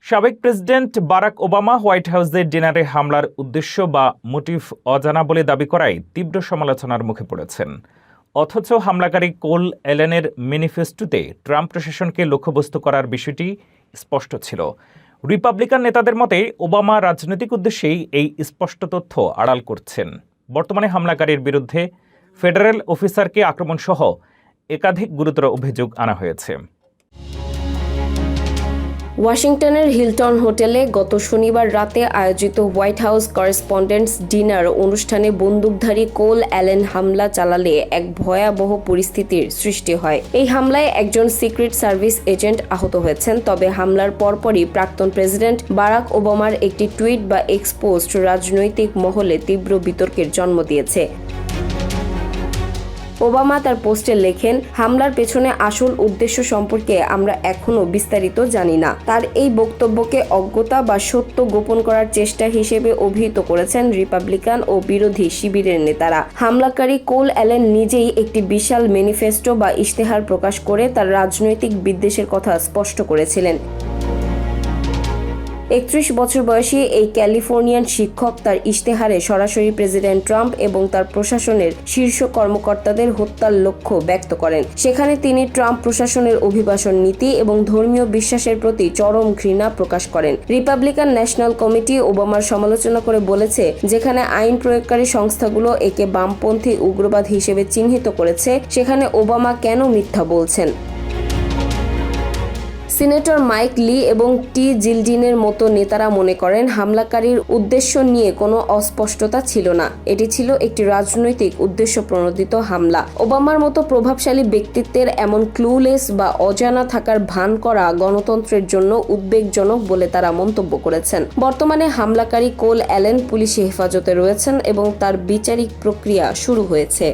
সাবেক president Barack Obama white হাউসের ডিনারে হামলার উদ্দেশ্য বা মোটিভ অজানা বলে দাবি করায় তীব্র সমালোচনার মুখে পড়েছেন। অথচ হামলাকারী কোল অ্যালেনের ম্যানিফেস্টোতে ট্রাম্প প্রশাসনকে লক্ষ্যবস্তু করার বিষয়টি স্পষ্ট ছিল। রিপাবলিকান নেতাদের মতে ওবামা রাজনৈতিক উদ্দেশ্যেই এই স্পষ্ট তথ্য আড়াল করছেন। বর্তমানে হামলাকারীর বিরুদ্ধে ফেডারেল অফিসারকে আক্রমণসহ একাধিক গুরুতর অভিযোগ আনা হয়েছে। ওয়াশিংটনের হিলটন হোটেলে গত শনিবার রাতে আয়োজিত হোয়াইট হাউস করেসপন্ডেন্টস ডিনার অনুষ্ঠানে বন্দুকধারী কোল অ্যালেন হামলা চালালে এক ভয়াবহ পরিস্থিতির সৃষ্টি হয়। এই হামলায় একজন সিক্রেট সার্ভিস এজেন্ট আহত হয়েছেন। তবে হামলার পরপরই প্রাক্তন প্রেসিডেন্ট বারাক ওবামার একটি টুইট বা এক্স পোস্ট রাজনৈতিক মহলে তীব্র বিতর্কের জন্ম দিয়েছে। ওবামা তার পোস্টে লেখেন, হামলার পেছনে আসল উদ্দেশ্য সম্পর্কে আমরা এখনো বিস্তারিত জানি না। তার এই বক্তব্যকে অজ্ঞতা বা সত্য গোপন করার চেষ্টা হিসেবে অভিহিত করেছেন রিপাবলিকান ও বিরোধী শিবিরের নেতারা। হামলাকারী কোল অ্যালেন নিজেই একটি বিশাল ম্যানিফেস্টো বা ইশতেহার প্রকাশ করে তার রাজনৈতিক বিদ্বেষের কথা স্পষ্ট করেছিলেন। 31 বছর বয়সী এই ক্যালিফোর্নিয়ান শিক্ষক তার ইশতেহারে সরাসরি প্রেসিডেন্ট ট্রাম্প এবং তার প্রশাসনের শীর্ষ কর্মকর্তাদের হত্যার লক্ষ্য ব্যক্ত করেন। সেখানে তিনি ট্রাম্প প্রশাসনের অভিবাসন নীতি এবং ধর্মীয় বিশ্বাসের প্রতি চরম ঘৃণা প্রকাশ করেন। রিপাবলিকান ন্যাশনাল কমিটি ওবামার সমালোচনা করে বলেছে, যেখানে আইন প্রয়োগকারী সংস্থাগুলো একে বামপন্থী উগ্রবাদ হিসেবে চিহ্নিত করেছে, সেখানে ওবামা কেন মিথ্যা বলছেন। সিনেটর মাইক লি এবং টি জিলডিনের মতো নেতারা মনে করেন হামলাকারীর উদ্দেশ্য নিয়ে কোনো অস্পষ্টতা ছিল না। এটি ছিল একটি রাজনৈতিক উদ্দেশ্য প্রণোদিত হামলা। ওবামার মতো প্রভাবশালী ব্যক্তিত্বের এমন ক্লুলেস বা অজানা থাকার ভান করা গণতন্ত্রের জন্য উদ্বেগজনক বলে তারা মন্তব্য করেছেন। বর্তমানে হামলাকারী কোল অ্যালেন পুলিশি হেফাজতে রয়েছেন এবং তার বিচারিক প্রক্রিয়া শুরু হয়েছে।